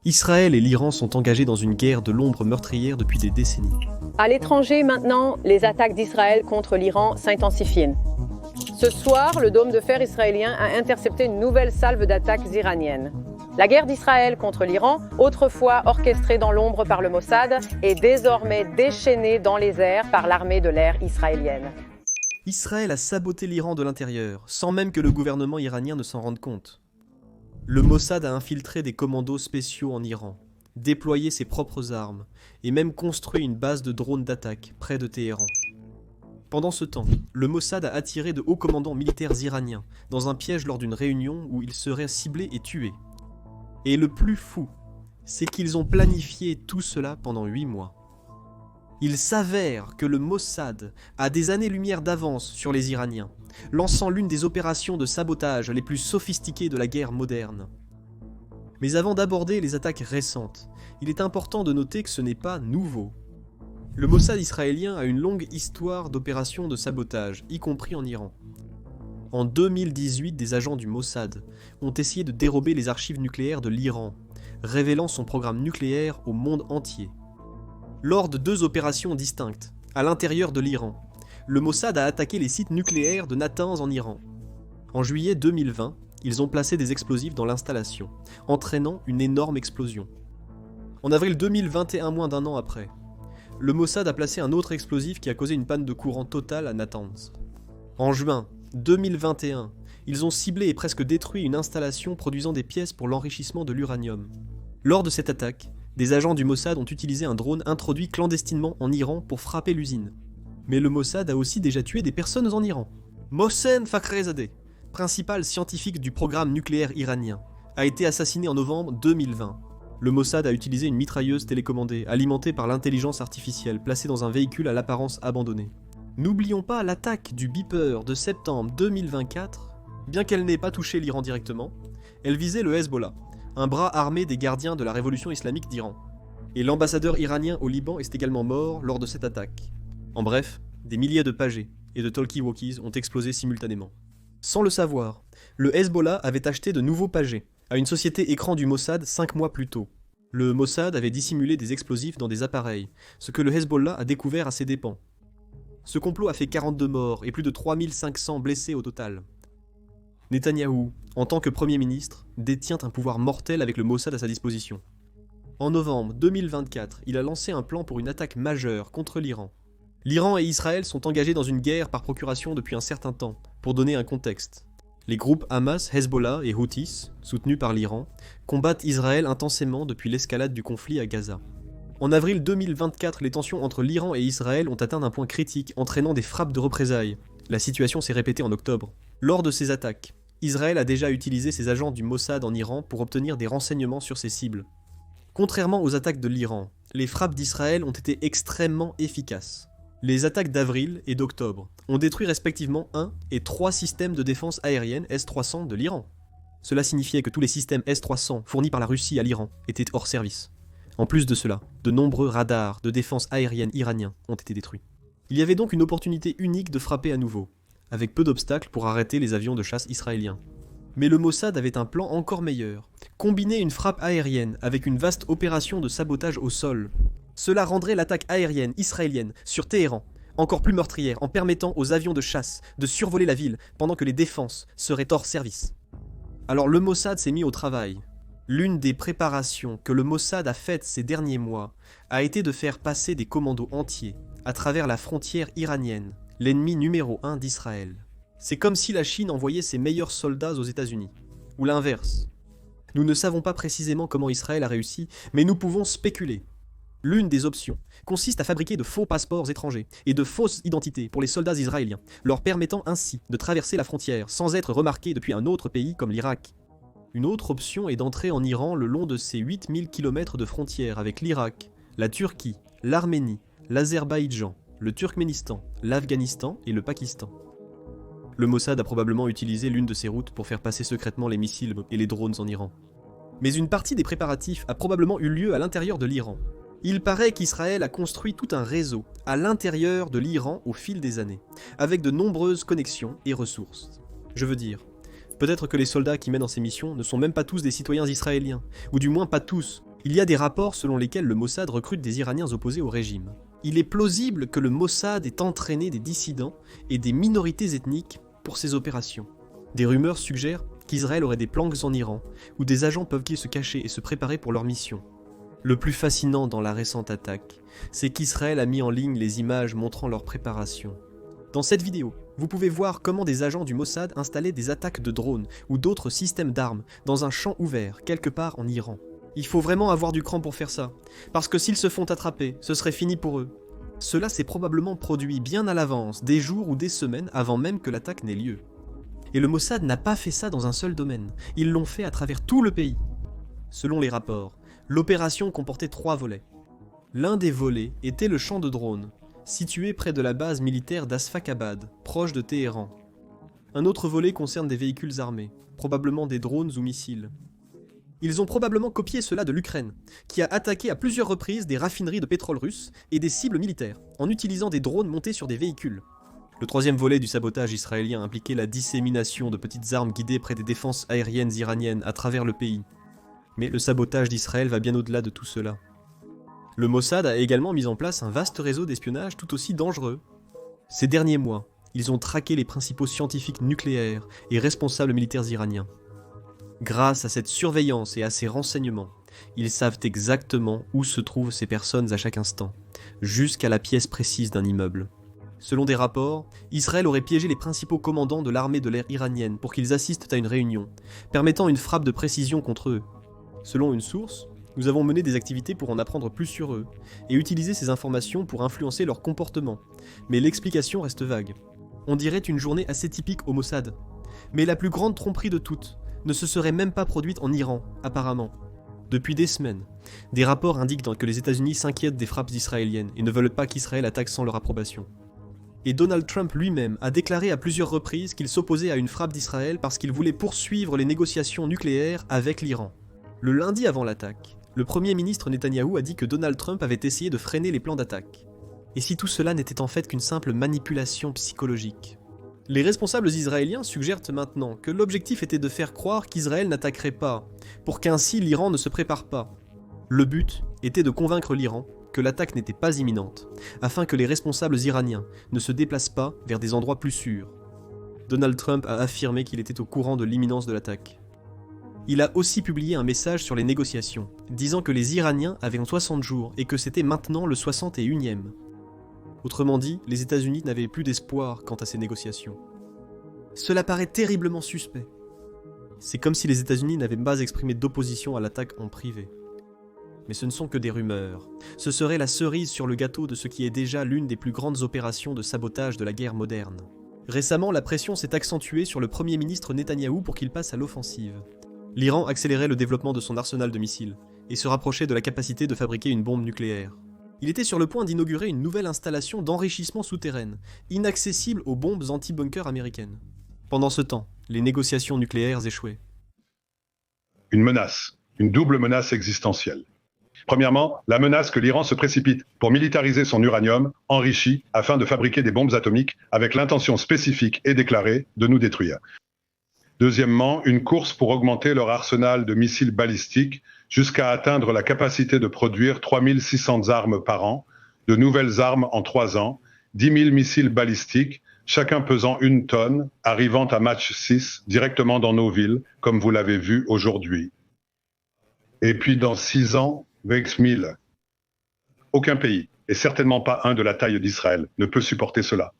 Israël et l'Iran sont engagés dans une guerre de l'ombre meurtrière depuis des décennies. À l'étranger, maintenant, les attaques d'Israël contre l'Iran s'intensifient. Ce soir, le dôme de fer israélien a intercepté une nouvelle salve d'attaques iraniennes. La guerre d'Israël contre l'Iran, autrefois orchestrée dans l'ombre par le Mossad, est désormais déchaînée dans les airs par l'armée de l'air israélienne. Israël a saboté l'Iran de l'intérieur, sans même que le gouvernement iranien ne s'en rende compte. Le Mossad a infiltré des commandos spéciaux en Iran, déployé ses propres armes, et même construit une base de drones d'attaque près de Téhéran. Pendant ce temps, le Mossad a attiré de hauts commandants militaires iraniens dans un piège lors d'une réunion où ils seraient ciblés et tués. Et le plus fou, c'est qu'ils ont planifié tout cela pendant 8 mois. Il s'avère que le Mossad a des années-lumière d'avance sur les Iraniens, lançant l'une des opérations de sabotage les plus sophistiquées de la guerre moderne. Mais avant d'aborder les attaques récentes, il est important de noter que ce n'est pas nouveau. Le Mossad israélien a une longue histoire d'opérations de sabotage, y compris en Iran. En 2018, des agents du Mossad ont essayé de dérober les archives nucléaires de l'Iran, révélant son programme nucléaire au monde entier. Lors de 2 opérations distinctes, à l'intérieur de l'Iran, le Mossad a attaqué les sites nucléaires de Natanz en Iran. En juillet 2020, ils ont placé des explosifs dans l'installation, entraînant une énorme explosion. En avril 2021, moins d'un an après, le Mossad a placé un autre explosif qui a causé une panne de courant totale à Natanz. En juin 2021, ils ont ciblé et presque détruit une installation produisant des pièces pour l'enrichissement de l'uranium. Lors de cette attaque, des agents du Mossad ont utilisé un drone introduit clandestinement en Iran pour frapper l'usine. Mais le Mossad a aussi déjà tué des personnes en Iran. Mohsen Fakhrizadeh, principal scientifique du programme nucléaire iranien, a été assassiné en novembre 2020. Le Mossad a utilisé une mitrailleuse télécommandée, alimentée par l'intelligence artificielle, placée dans un véhicule à l'apparence abandonnée. N'oublions pas l'attaque du Beeper de septembre 2024. Bien qu'elle n'ait pas touché l'Iran directement, elle visait le Hezbollah, un bras armé des gardiens de la révolution islamique d'Iran. Et l'ambassadeur iranien au Liban est également mort lors de cette attaque. En bref, des milliers de pagés et de talkie-walkies ont explosé simultanément. Sans le savoir, le Hezbollah avait acheté de nouveaux pagés à une société écran du Mossad 5 mois plus tôt. Le Mossad avait dissimulé des explosifs dans des appareils, ce que le Hezbollah a découvert à ses dépens. Ce complot a fait 42 morts et plus de 3500 blessés au total. Netanyahou, en tant que Premier ministre, détient un pouvoir mortel avec le Mossad à sa disposition. En novembre 2024, il a lancé un plan pour une attaque majeure contre l'Iran. L'Iran et Israël sont engagés dans une guerre par procuration depuis un certain temps, pour donner un contexte. Les groupes Hamas, Hezbollah et Houthis, soutenus par l'Iran, combattent Israël intensément depuis l'escalade du conflit à Gaza. En avril 2024, les tensions entre l'Iran et Israël ont atteint un point critique, entraînant des frappes de représailles. La situation s'est répétée en octobre. Lors de ces attaques, Israël a déjà utilisé ses agents du Mossad en Iran pour obtenir des renseignements sur ses cibles. Contrairement aux attaques de l'Iran, les frappes d'Israël ont été extrêmement efficaces. Les attaques d'avril et d'octobre ont détruit respectivement 1 et 3 systèmes de défense aérienne S-300 de l'Iran. Cela signifiait que tous les systèmes S-300 fournis par la Russie à l'Iran étaient hors service. En plus de cela, de nombreux radars de défense aérienne iraniens ont été détruits. Il y avait donc une opportunité unique de frapper à nouveau, avec peu d'obstacles pour arrêter les avions de chasse israéliens. Mais le Mossad avait un plan encore meilleur. Combiner une frappe aérienne avec une vaste opération de sabotage au sol. Cela rendrait l'attaque aérienne israélienne sur Téhéran encore plus meurtrière en permettant aux avions de chasse de survoler la ville pendant que les défenses seraient hors service. Alors le Mossad s'est mis au travail. L'une des préparations que le Mossad a faites ces derniers mois a été de faire passer des commandos entiers à travers la frontière iranienne, l'ennemi numéro 1 d'Israël. C'est comme si la Chine envoyait ses meilleurs soldats aux États-Unis, ou l'inverse. Nous ne savons pas précisément comment Israël a réussi, mais nous pouvons spéculer. L'une des options consiste à fabriquer de faux passeports étrangers et de fausses identités pour les soldats israéliens, leur permettant ainsi de traverser la frontière sans être remarqués depuis un autre pays comme l'Irak. Une autre option est d'entrer en Iran le long de ses 8000 km de frontière avec l'Irak, la Turquie, l'Arménie, l'Azerbaïdjan, le Turkménistan, l'Afghanistan et le Pakistan. Le Mossad a probablement utilisé l'une de ces routes pour faire passer secrètement les missiles et les drones en Iran. Mais une partie des préparatifs a probablement eu lieu à l'intérieur de l'Iran. Il paraît qu'Israël a construit tout un réseau à l'intérieur de l'Iran au fil des années, avec de nombreuses connexions et ressources. Je veux dire, Peut-être que les soldats qui mènent dans ces missions ne sont même pas tous des citoyens israéliens, ou du moins pas tous. Il y a des rapports selon lesquels le Mossad recrute des Iraniens opposés au régime. Il est plausible que le Mossad ait entraîné des dissidents et des minorités ethniques pour ces opérations. Des rumeurs suggèrent qu'Israël aurait des planques en Iran, où des agents peuvent-ils se cacher et se préparer pour leur mission. Le plus fascinant dans la récente attaque, c'est qu'Israël a mis en ligne les images montrant leur préparation. Dans cette vidéo, vous pouvez voir comment des agents du Mossad installaient des attaques de drones ou d'autres systèmes d'armes dans un champ ouvert, quelque part en Iran. Il faut vraiment avoir du cran pour faire ça, parce que s'ils se font attraper, ce serait fini pour eux. Cela s'est probablement produit bien à l'avance, des jours ou des semaines avant même que l'attaque n'ait lieu. Et le Mossad n'a pas fait ça dans un seul domaine, ils l'ont fait à travers tout le pays. Selon les rapports, l'opération comportait 3 volets. L'un des volets était le champ de drones, situé près de la base militaire d'Asfakabad, proche de Téhéran. Un autre volet concerne des véhicules armés, probablement des drones ou missiles. Ils ont probablement copié cela de l'Ukraine, qui a attaqué à plusieurs reprises des raffineries de pétrole russes et des cibles militaires, en utilisant des drones montés sur des véhicules. Le troisième volet du sabotage israélien impliquait la dissémination de petites armes guidées près des défenses aériennes iraniennes à travers le pays. Mais le sabotage d'Israël va bien au-delà de tout cela. Le Mossad a également mis en place un vaste réseau d'espionnage tout aussi dangereux. Ces derniers mois, ils ont traqué les principaux scientifiques nucléaires et responsables militaires iraniens. Grâce à cette surveillance et à ces renseignements, ils savent exactement où se trouvent ces personnes à chaque instant, jusqu'à la pièce précise d'un immeuble. Selon des rapports, Israël aurait piégé les principaux commandants de l'armée de l'air iranienne pour qu'ils assistent à une réunion, permettant une frappe de précision contre eux. Selon une source, nous avons mené des activités pour en apprendre plus sur eux, et utiliser ces informations pour influencer leur comportement, mais l'explication reste vague. On dirait une journée assez typique au Mossad. Mais la plus grande tromperie de toutes ne se serait même pas produite en Iran, apparemment. Depuis des semaines, des rapports indiquent que les États-Unis s'inquiètent des frappes israéliennes et ne veulent pas qu'Israël attaque sans leur approbation. Et Donald Trump lui-même a déclaré à plusieurs reprises qu'il s'opposait à une frappe d'Israël parce qu'il voulait poursuivre les négociations nucléaires avec l'Iran. Le lundi avant l'attaque, le Premier ministre Netanyahou a dit que Donald Trump avait essayé de freiner les plans d'attaque. Et si tout cela n'était en fait qu'une simple manipulation psychologique? Les responsables israéliens suggèrent maintenant que l'objectif était de faire croire qu'Israël n'attaquerait pas, pour qu'ainsi l'Iran ne se prépare pas. Le but était de convaincre l'Iran que l'attaque n'était pas imminente, afin que les responsables iraniens ne se déplacent pas vers des endroits plus sûrs. Donald Trump a affirmé qu'il était au courant de l'imminence de l'attaque. Il a aussi publié un message sur les négociations, disant que les Iraniens avaient 60 jours et que c'était maintenant le 61e. Autrement dit, les États-Unis n'avaient plus d'espoir quant à ces négociations. Cela paraît terriblement suspect. C'est comme si les États-Unis n'avaient pas exprimé d'opposition à l'attaque en privé. Mais ce ne sont que des rumeurs. Ce serait la cerise sur le gâteau de ce qui est déjà l'une des plus grandes opérations de sabotage de la guerre moderne. Récemment, la pression s'est accentuée sur le Premier ministre Netanyahou pour qu'il passe à l'offensive. L'Iran accélérait le développement de son arsenal de missiles et se rapprochait de la capacité de fabriquer une bombe nucléaire. Il était sur le point d'inaugurer une nouvelle installation d'enrichissement souterraine, inaccessible aux bombes anti-bunker américaines. Pendant ce temps, les négociations nucléaires échouaient. Une menace, une double menace existentielle. Premièrement, la menace que l'Iran se précipite pour militariser son uranium enrichi afin de fabriquer des bombes atomiques avec l'intention spécifique et déclarée de nous détruire. Deuxièmement, une course pour augmenter leur arsenal de missiles balistiques jusqu'à atteindre la capacité de produire 3600 armes par an, de nouvelles armes en 3 ans, 10 000 missiles balistiques, chacun pesant 1 tonne, arrivant à Mach 6 directement dans nos villes, comme vous l'avez vu aujourd'hui. Et puis dans 6 ans, 20 000. Aucun pays, et certainement pas un de la taille d'Israël, ne peut supporter cela.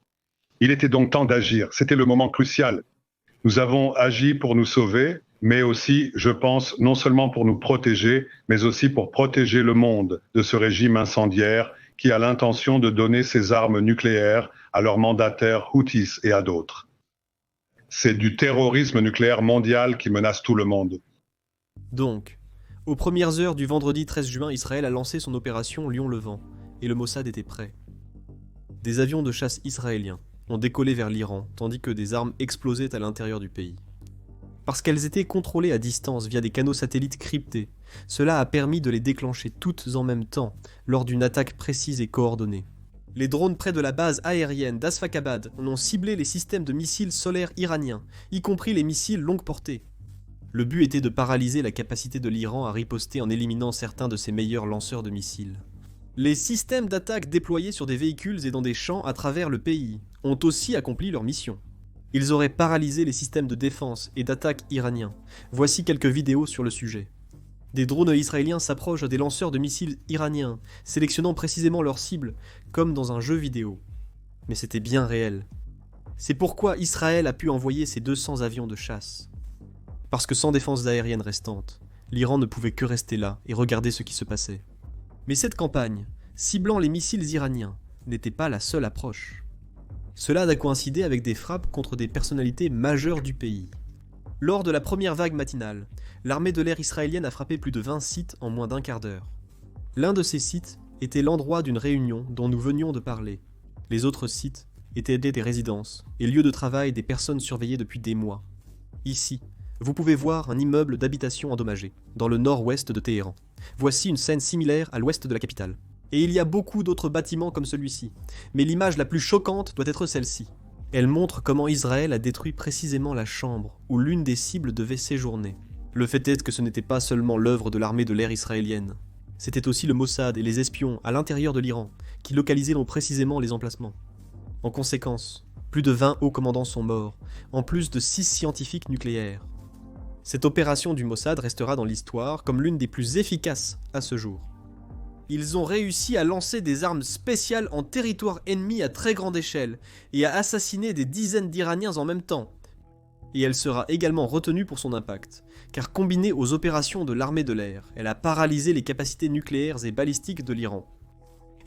Il était donc temps d'agir, c'était le moment crucial. Nous avons agi pour nous sauver, mais aussi, je pense, non seulement pour nous protéger, mais aussi pour protéger le monde de ce régime incendiaire qui a l'intention de donner ses armes nucléaires à leurs mandataires Houthis et à d'autres. C'est du terrorisme nucléaire mondial qui menace tout le monde. Donc, aux premières heures du vendredi 13 juin, Israël a lancé son opération Lion-Levant, et le Mossad était prêt. Des avions de chasse israéliens ont décollé vers l'Iran, tandis que des armes explosaient à l'intérieur du pays. Parce qu'elles étaient contrôlées à distance via des canaux satellites cryptés, cela a permis de les déclencher toutes en même temps, lors d'une attaque précise et coordonnée. Les drones près de la base aérienne d'Asfakabad ont ciblé les systèmes de missiles solaires iraniens, y compris les missiles longue portée. Le but était de paralyser la capacité de l'Iran à riposter en éliminant certains de ses meilleurs lanceurs de missiles. Les systèmes d'attaque déployés sur des véhicules et dans des champs à travers le pays ont aussi accompli leur mission. Ils auraient paralysé les systèmes de défense et d'attaque iraniens. Voici quelques vidéos sur le sujet. Des drones israéliens s'approchent des lanceurs de missiles iraniens, sélectionnant précisément leurs cibles, comme dans un jeu vidéo. Mais c'était bien réel. C'est pourquoi Israël a pu envoyer ses 200 avions de chasse. Parce que sans défense aérienne restante, l'Iran ne pouvait que rester là et regarder ce qui se passait. Mais cette campagne, ciblant les missiles iraniens, n'était pas la seule approche. Cela a coïncidé avec des frappes contre des personnalités majeures du pays. Lors de la première vague matinale, l'armée de l'air israélienne a frappé plus de 20 sites en moins d'un quart d'heure. L'un de ces sites était l'endroit d'une réunion dont nous venions de parler. Les autres sites étaient des résidences et lieux de travail des personnes surveillées depuis des mois. Ici, vous pouvez voir un immeuble d'habitation endommagé, dans le nord-ouest de Téhéran. Voici une scène similaire à l'ouest de la capitale. Et il y a beaucoup d'autres bâtiments comme celui-ci, mais l'image la plus choquante doit être celle-ci. Elle montre comment Israël a détruit précisément la chambre où l'une des cibles devait séjourner. Le fait est que ce n'était pas seulement l'œuvre de l'armée de l'air israélienne. C'était aussi le Mossad et les espions à l'intérieur de l'Iran qui localisaient précisément les emplacements. En conséquence, plus de 20 hauts commandants sont morts, en plus de 6 scientifiques nucléaires. Cette opération du Mossad restera dans l'histoire comme l'une des plus efficaces à ce jour. Ils ont réussi à lancer des armes spéciales en territoire ennemi à très grande échelle et à assassiner des dizaines d'Iraniens en même temps. Et elle sera également retenue pour son impact, car combinée aux opérations de l'armée de l'air, elle a paralysé les capacités nucléaires et balistiques de l'Iran.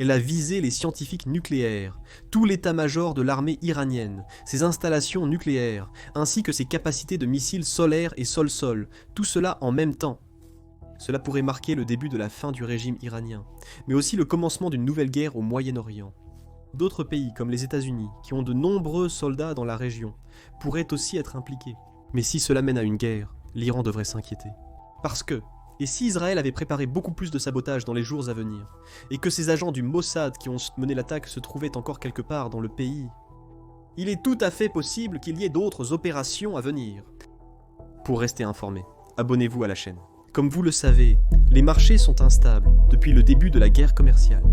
Elle a visé les scientifiques nucléaires, tout l'état-major de l'armée iranienne, ses installations nucléaires, ainsi que ses capacités de missiles solaires et sol-sol, tout cela en même temps. Cela pourrait marquer le début de la fin du régime iranien, mais aussi le commencement d'une nouvelle guerre au Moyen-Orient. D'autres pays, comme les États-Unis, qui ont de nombreux soldats dans la région, pourraient aussi être impliqués. Mais si cela mène à une guerre, l'Iran devrait s'inquiéter. Parce que, et si Israël avait préparé beaucoup plus de sabotage dans les jours à venir, et que ces agents du Mossad qui ont mené l'attaque se trouvaient encore quelque part dans le pays, il est tout à fait possible qu'il y ait d'autres opérations à venir. Pour rester informé, abonnez-vous à la chaîne. Comme vous le savez, les marchés sont instables depuis le début de la guerre commerciale.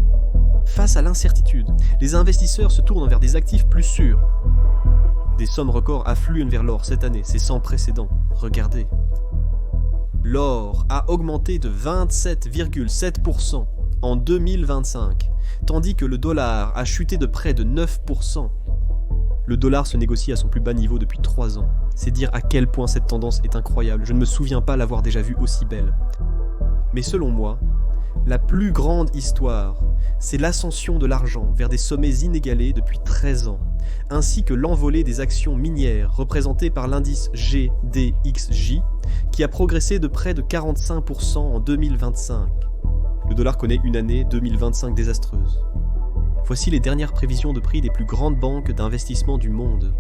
Face à l'incertitude, les investisseurs se tournent vers des actifs plus sûrs. Des sommes records affluent vers l'or cette année, c'est sans précédent. Regardez. L'or a augmenté de 27,7% en 2025, tandis que le dollar a chuté de près de 9%. Le dollar se négocie à son plus bas niveau depuis 3 ans. C'est dire à quel point cette tendance est incroyable, je ne me souviens pas l'avoir déjà vue aussi belle. Mais selon moi, la plus grande histoire, c'est l'ascension de l'argent vers des sommets inégalés depuis 13 ans, ainsi que l'envolée des actions minières représentées par l'indice GDXJ, qui a progressé de près de 45% en 2025. Le dollar connaît une année 2025 désastreuse. Voici les dernières prévisions de prix des plus grandes banques d'investissement du monde.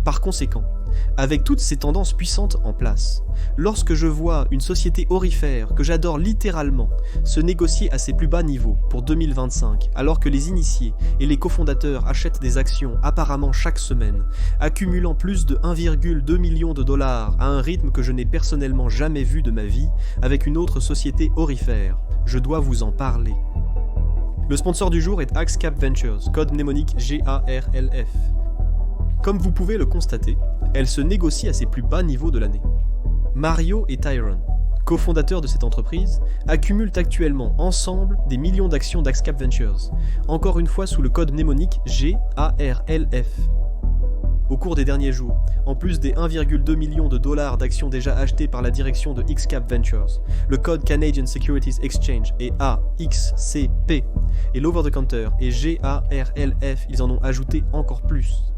Par conséquent, avec toutes ces tendances puissantes en place, lorsque je vois une société aurifère que j'adore littéralement se négocier à ses plus bas niveaux pour 2025, alors que les initiés et les cofondateurs achètent des actions apparemment chaque semaine, accumulant plus de 1,2 million de dollars à un rythme que je n'ai personnellement jamais vu de ma vie avec une autre société aurifère, je dois vous en parler. Le sponsor du jour est Axcap Ventures, code mnémonique GARLF. Comme vous pouvez le constater, elle se négocie à ses plus bas niveaux de l'année. Mario et Tyrone, cofondateurs de cette entreprise, accumulent actuellement ensemble des millions d'actions d'Axcap Ventures, encore une fois sous le code mnémonique GARLF. Au cours des derniers jours, en plus des 1,2 million de dollars d'actions déjà achetées par la direction de Xcap Ventures, le code Canadian Securities Exchange est AXCP, et l'over-the-counter est GARLF, ils en ont ajouté encore plus.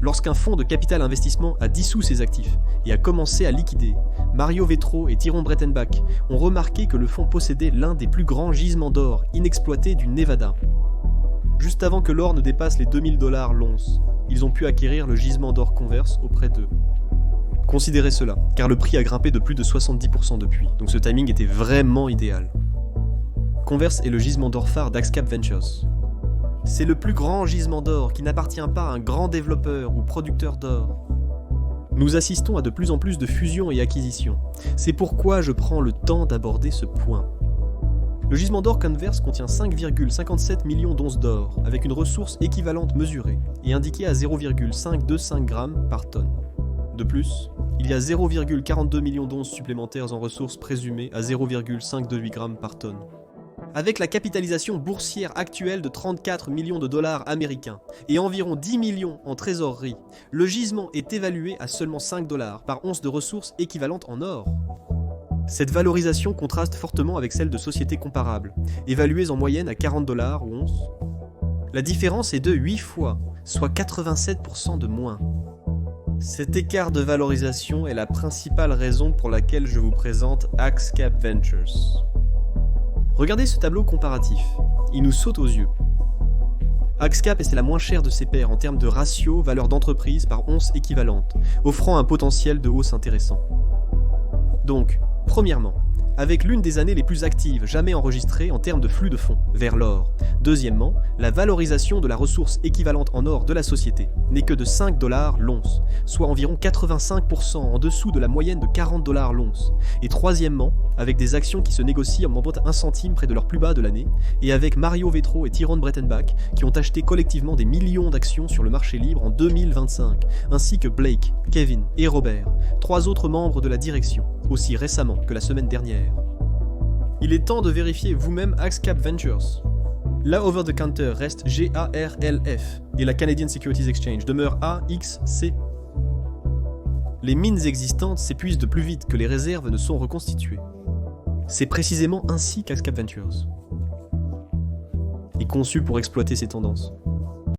Lorsqu'un fonds de capital investissement a dissous ses actifs et a commencé à liquider, Mario Vetro et Tyrone Brettenbach ont remarqué que le fonds possédait l'un des plus grands gisements d'or inexploités du Nevada. Juste avant que l'or ne dépasse les 2000 $ l'once, ils ont pu acquérir le gisement d'or Converse auprès d'eux. Considérez cela, car le prix a grimpé de plus de 70% depuis, donc ce timing était vraiment idéal. Converse est le gisement d'or phare d'Axcap Ventures. C'est le plus grand gisement d'or qui n'appartient pas à un grand développeur ou producteur d'or. Nous assistons à de plus en plus de fusions et acquisitions. C'est pourquoi je prends le temps d'aborder ce point. Le gisement d'or Converse contient 5,57 millions d'onces d'or, avec une ressource équivalente mesurée et indiquée à 0,525 g par tonne. De plus, il y a 0,42 millions d'onces supplémentaires en ressources présumées à 0,528 g par tonne. Avec la capitalisation boursière actuelle de 34 millions de dollars américains et environ 10 millions en trésorerie, le gisement est évalué à seulement 5 dollars par once de ressources équivalentes en or. Cette valorisation contraste fortement avec celle de sociétés comparables, évaluées en moyenne à 40 dollars ou once. La différence est de 8 fois, soit 87% de moins. Cet écart de valorisation est la principale raison pour laquelle je vous présente Axcap Ventures. Regardez ce tableau comparatif, il nous saute aux yeux. Axcap est la moins chère de ses pairs en termes de ratio valeur d'entreprise par once équivalente, offrant un potentiel de hausse intéressant. Donc, premièrement, avec l'une des années les plus actives jamais enregistrées en termes de flux de fonds vers l'or. Deuxièmement, la valorisation de la ressource équivalente en or de la société n'est que de 5 dollars l'once, soit environ 85% en dessous de la moyenne de 40 dollars l'once. Et troisièmement, avec des actions qui se négocient en moins de 1 centime près de leur plus bas de l'année, et avec Mario Vetro et Tyrone Brettenbach qui ont acheté collectivement des millions d'actions sur le marché libre en 2025, ainsi que Blake, Kevin et Robert, 3 autres membres de la direction, aussi récemment que la semaine dernière. Il est temps de vérifier vous-même Axcap Ventures. La over-the-counter reste GARLF et la Canadian Securities Exchange demeure AXC. Les mines existantes s'épuisent de plus vite que les réserves ne sont reconstituées. C'est précisément ainsi qu'Axcap Ventures est conçu pour exploiter ces tendances.